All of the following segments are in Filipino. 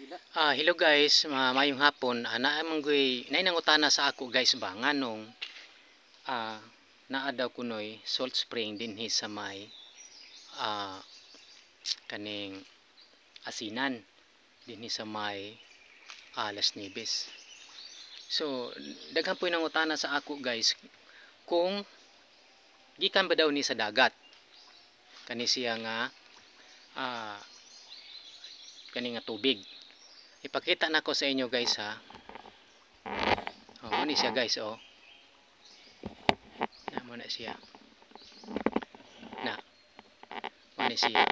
Hello guys, mayong hapon. Naamanggoy nainangutana sa ako guys ba nganong naa daw kunoy salt spring dinhi sa may kaning asinan dinhi sa may Las Nieves. So daghan po nangutana sa ako guys kung gikan ba daw ni sa dagat kani siya nga kani nga tubig. Ipakita na ko sa inyo guys ha. Muna siya guys muna siya. Muna siya.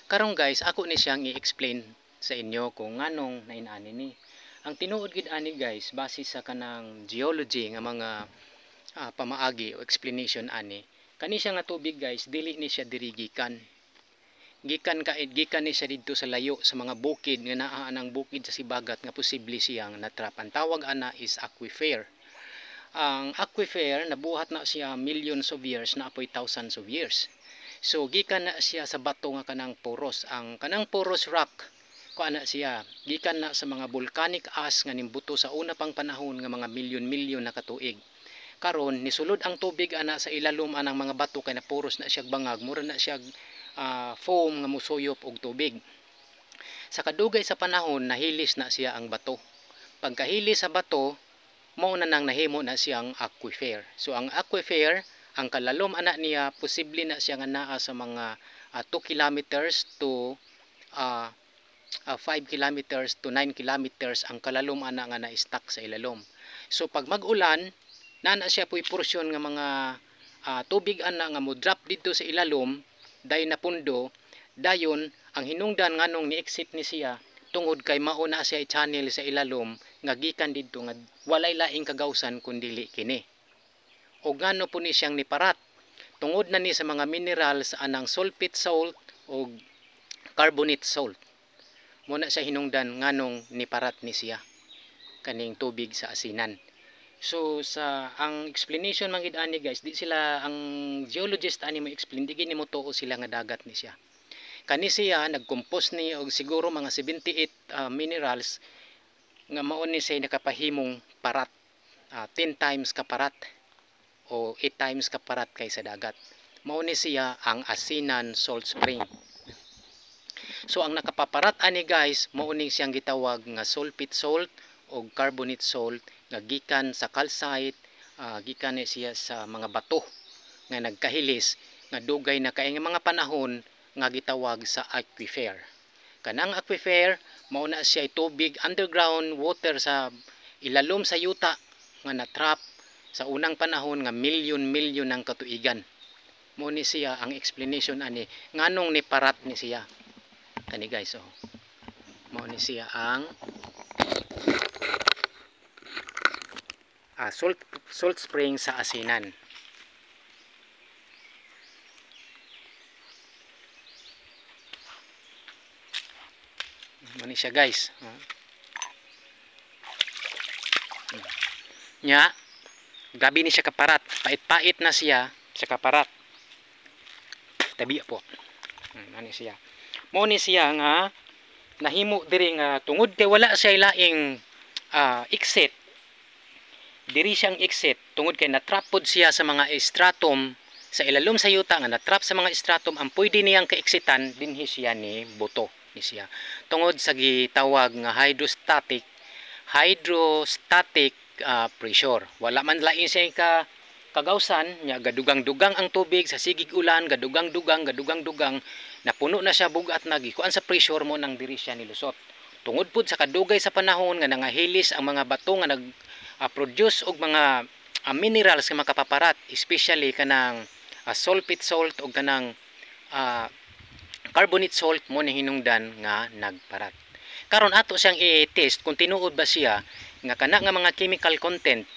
Karong guys, ako ni siyang i-explain sa inyo kung nganong nainani ni. Ang tinuod gid ani guys, base sa kanang geology nga mga pamaagi o explanation ani. Kani siya nga tubig guys, dili ni siya diri gikan ni siya didto sa layo sa mga bukid nga naa nang bukid sa sibagat nga posible siyang natrap. Ang tawag ana is aquifer. Ang aquifer nabuhat na siya millions of years, na apoy thousands of years. So gikan na siya sa bato nga kanang porous. Ang kanang porous rock kuana siya gikan na sa mga volcanic ash nga nimbuto sa una pang panahon nga mga milyon-milyon na katuig. Karon nisulod ang tubig ana sa ilalom anang mga bato kay na porous na siya bangag, mura na siya foam nga musuyop og tubig. Sa kadugay sa panahon nahilis na siya ang bato. Pagkahilis sa bato mao na nang nahimo na siyang aquifer. So ang aquifer, ang kalalom ana niya posible na siya nga naa sa mga 2 kilometers to 5 kilometers to 9 kilometers ang kalalom ana nga na-stuck sa ilalom. So pag mag-ulan nana siya puy porsyon nga mga tubig ana nga mo drop dito sa ilalom day napundo, dayon ang hinungdan nganong ni-exit ni siya tungod kay mao na siya channel sa ilalom nga gikan didto nga walay laing kagawsan kundi kini. O ngano po ni siyang niparat tungod na ni sa mga minerals anang sulfate salt o carbonate salt. Muna siya hinungdan nganong niparat ni siya kaning tubig sa asinan. So sa ang explanation man gid ani guys, di sila ang geologist ani mo explain, di gini mo tuo sila nga dagat ni siya. Kani siya nagcompose ni og siguro mga 78 minerals nga mao ni siya nakapahimong parat. 10 times kaparat o 8 times kaparat kaysa dagat. Mao ni siya ang asinan salt spring. So ang nakapaparat ani guys, mao ni siyang gitawag nga sulfate salt o carbonate salt nga gikan sa calcite, gikan ni siya sa mga bato nga nagkahilis nga dugay na kay nga mga panahon nga gitawag sa aquifer. Kanang aquifer mao na siya tubig, underground water sa ilalom sa yuta nga natrap sa unang panahon nga milyon-milyon ng katuigan. Mao ni siya ang explanation ani nganong ni parat ni siya. Kani guys mao ni siya ang salt spring sa asinan. Mani siya guys. Nya, gabi ni siya kaparat. Pait-pait na siya sa kaparat. Tabi po. Mani siya. Mo ni siya nga nahimo diri nga tungod kay wala siya laing exit. Diri siyang exit tungod kay natrap pod siya sa mga stratum sa ilalom sa yuta nga natrap sa mga stratum, ang pwede niyang ka-exitan dinhi siya ni buto ni siya tungod sa gitawag nga hydrostatic pressure. Wala man lain siya kagawsan nya gadugang-dugang ang tubig sa sigig ulan, gadugang-dugang napuno na siya bugat na gikuan sa pressure mo nang diri siya nilusot. Tungod pod sa kadugay sa panahon nga nangahilis ang mga bato nga produce og mga minerals nga makapaparat, especially kanang sulfate salt o kanang carbonate salt mo ni hinungdan nga nagparat. Karon ato siyang i-test kung tinuod ba siya nga kana nga mga chemical content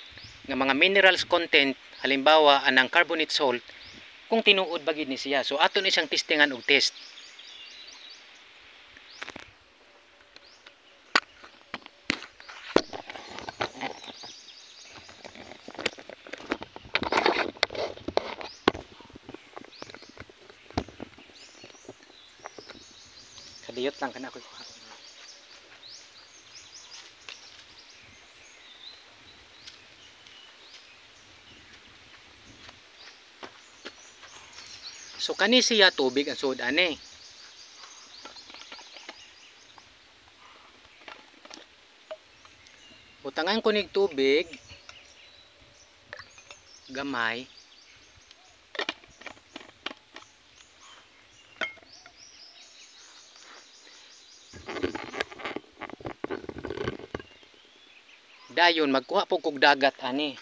nga mga minerals content, halimbawa anang carbonate salt, kung tinuod ba gid ni siya. So ato ni siyang testingan og test. Liyot lang kana ako kuha. So kani siya tubig ang sud ani. Butangan ko nig tubig gamay. Dayon magkuha po kog dagat ani.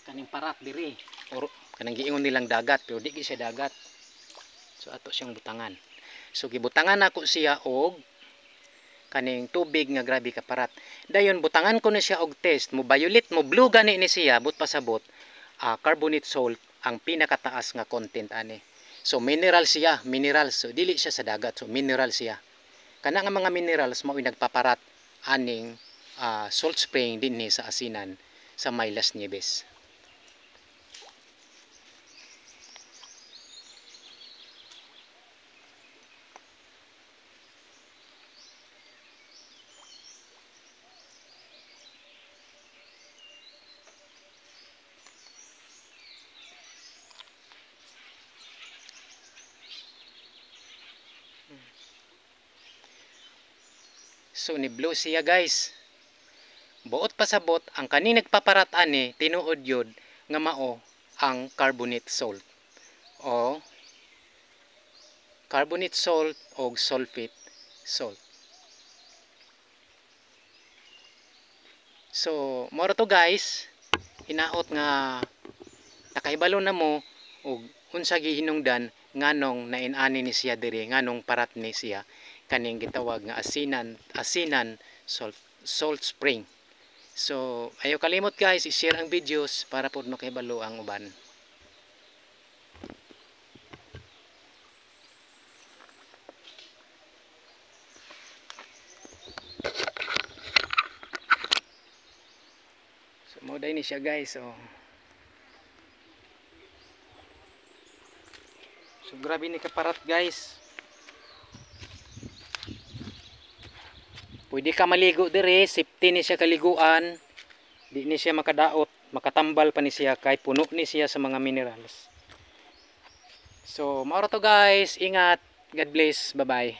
Kaning parat diri or kanang giingon nilang dagat pero di siya dagat. So ato siyang butangan. So gibutangan nako siya og kaning tubig nga grabe ka parat. Dayon butangan ko na siya og test, mo violet mo blue gani ni siya but pasabot carbonate salt ang pinakataas nga content ani. So mineral siya, minerals. So dili siya sa dagat, so mineral siya. Kana nga mga minerals mao nagpaparat aning salt spring dinhi sa asinan sa may Las Nieves. So ni blue siya guys. Buot pasabot ang kani nagpaparat ani tinuod yod nga mao ang carbonate salt o carbonate salt o sulfate salt. So moro to guys, hinaot nga nakaibalo na mo og unsa gihinungdan nganong nainani ni siya diri, nganong parat ni siya kaning gitawag nga asinan salt spring. So ayaw kalimot guys, i-share ang videos para pod makahibalo ang uban. So mo day ni siya guys. So grabe ni kaparat guys. Pwede ka maligo dire, safety ni siya kaliguan. Di ni siya makadaot, makatambal pa ni siya kay puno ni siya sa mga minerals. So, mauro to guys, ingat. God bless. Bye-bye.